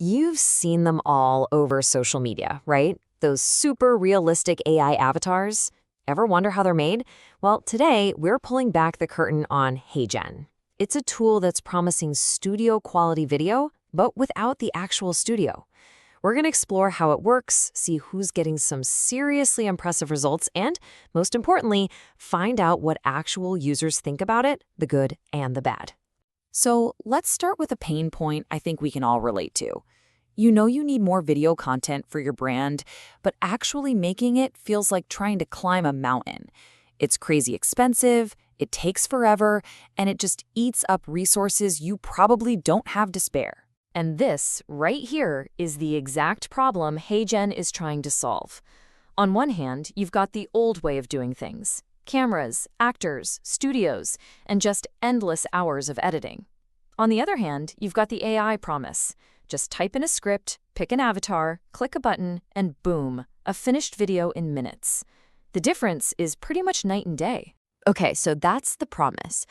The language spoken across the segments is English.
You've seen them all over social media, right? Those super realistic AI avatars. Ever wonder how they're made? Well, today we're pulling back the curtain on HeyGen. It's a tool that's promising studio quality video, but without the actual studio. We're going to explore how it works, see who's getting some seriously impressive results, and, most importantly, find out what actual users think about it, the good and the bad. So let's start with a pain point I think we can all relate to. You know you need more video content for your brand, but actually making it feels like trying to climb a mountain. It's crazy expensive, it takes forever, and it just eats up resources you probably don't have to spare. And this, right here, is the exact problem HeyGen is trying to solve. On one hand, you've got the old way of doing things. Cameras, actors, studios, and just endless hours of editing. On the other hand, you've got the AI promise. Just type in a script, pick an avatar, click a button, and boom, a finished video in minutes. The difference is pretty much night and day. Okay, so that's the promise.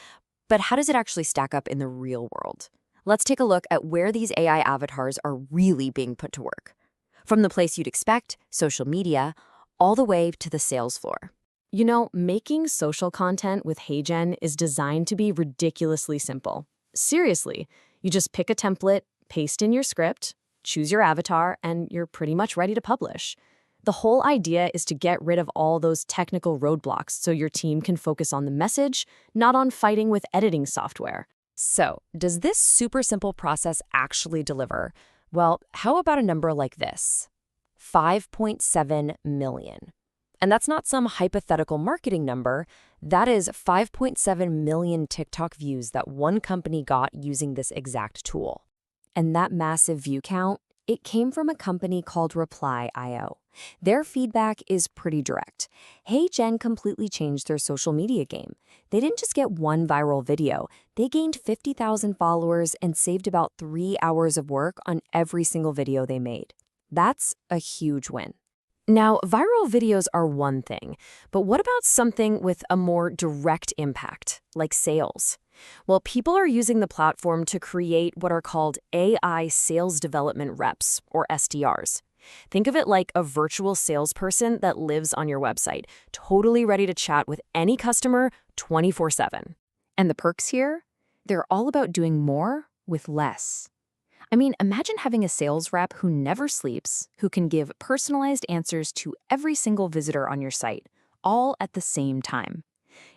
But how does it actually stack up in the real world? Let's take a look at where these AI avatars are really being put to work. From the place you'd expect, social media, all the way to the sales floor. You know, making social content with HeyGen is designed to be ridiculously simple. Seriously, you just pick a template, paste in your script, choose your avatar, and you're pretty much ready to publish. The whole idea is to get rid of all those technical roadblocks so your team can focus on the message, not on fighting with editing software. So, does this super simple process actually deliver? Well, how about a number like this? 5.7 million. And that's not some hypothetical marketing number. That is 5.7 million TikTok views that one company got using this exact tool. And that massive view count, it came from a company called Reply.io. Their feedback is pretty direct. HeyGen completely changed their social media game. They didn't just get one viral video. They gained 50,000 followers and saved about 3 hours of work on every single video they made. That's a huge win. Now, viral videos are one thing, but what about something with a more direct impact, like sales? Well, people are using the platform to create what are called AI sales development reps, or SDRs. Think of it like a virtual salesperson that lives on your website, totally ready to chat with any customer 24/7. And the perks here? They're all about doing more with less. I mean, imagine having a sales rep who never sleeps, who can give personalized answers to every single visitor on your site, all at the same time.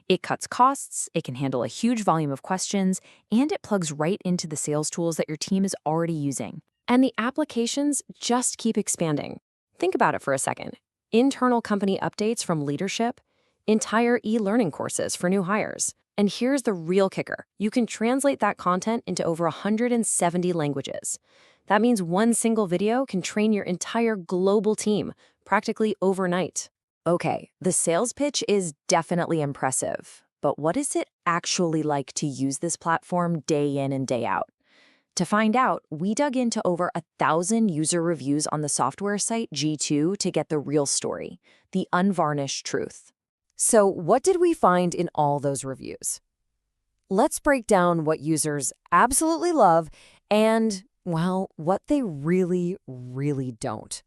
It cuts costs, it can handle a huge volume of questions, and it plugs right into the sales tools that your team is already using. And the applications just keep expanding. Think about it for a second. Internal company updates from leadership, entire e-learning courses for new hires. And here's the real kicker. You can translate that content into over 170 languages. That means one single video can train your entire global team, practically overnight. Okay, the sales pitch is definitely impressive, but what is it actually like to use this platform day in and day out? To find out, we dug into over 1,000 user reviews on the software site G2 to get the real story, the unvarnished truth. So what did we find in all those reviews? Let's break down what users absolutely love and, well, what they really, really don't.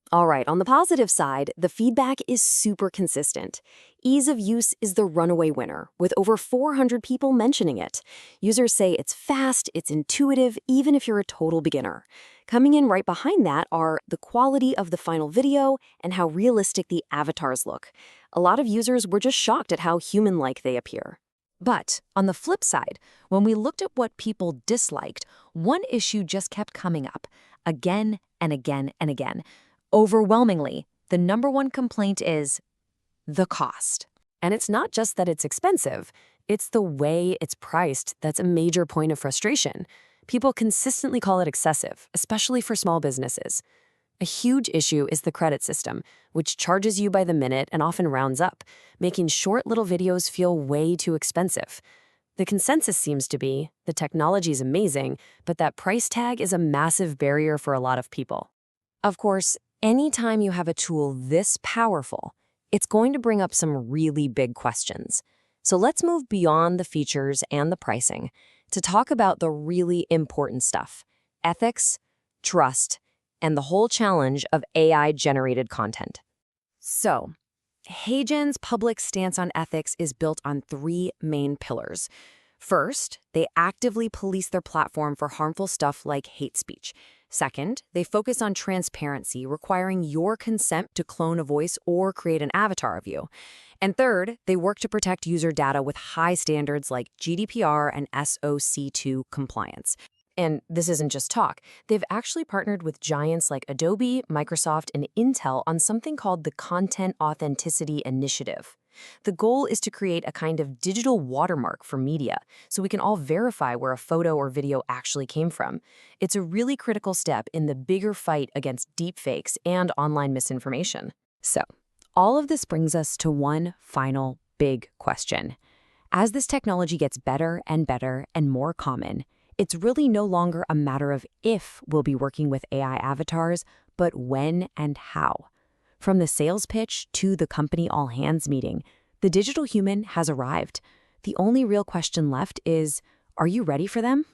All right, on the positive side, the feedback is super consistent. Ease of use is the runaway winner, with over 400 people mentioning it. Users say it's fast, it's intuitive, even if you're a total beginner. Coming in right behind that are the quality of the final video and how realistic the avatars look. A lot of users were just shocked at how human-like they appear. But on the flip side, when we looked at what people disliked, one issue just kept coming up, again and again and again. Overwhelmingly, the number one complaint is the cost. And it's not just that it's expensive, it's the way it's priced that's a major point of frustration. People consistently call it excessive, especially for small businesses. A huge issue is the credit system, which charges you by the minute and often rounds up, making short little videos feel way too expensive. The consensus seems to be the technology is amazing, but that price tag is a massive barrier for a lot of people. Of course, anytime you have a tool this powerful, it's going to bring up some really big questions. So let's move beyond the features and the pricing to talk about the really important stuff: ethics, trust, and the whole challenge of AI-generated content. So, HeyGen's public stance on ethics is built on three main pillars. First, they actively police their platform for harmful stuff like hate speech. Second, they focus on transparency, requiring your consent to clone a voice or create an avatar of you. And third, they work to protect user data with high standards like GDPR and SOC2 compliance. And this isn't just talk. They've actually partnered with giants like Adobe, Microsoft, and Intel on something called the Content Authenticity Initiative. The goal is to create a kind of digital watermark for media, so we can all verify where a photo or video actually came from. It's a really critical step in the bigger fight against deepfakes and online misinformation. So, all of this brings us to one final big question. As this technology gets better and more common, it's really no longer a matter of if we'll be working with AI avatars, but when and how. From the sales pitch to the company all-hands meeting, the digital human has arrived. The only real question left is, are you ready for them?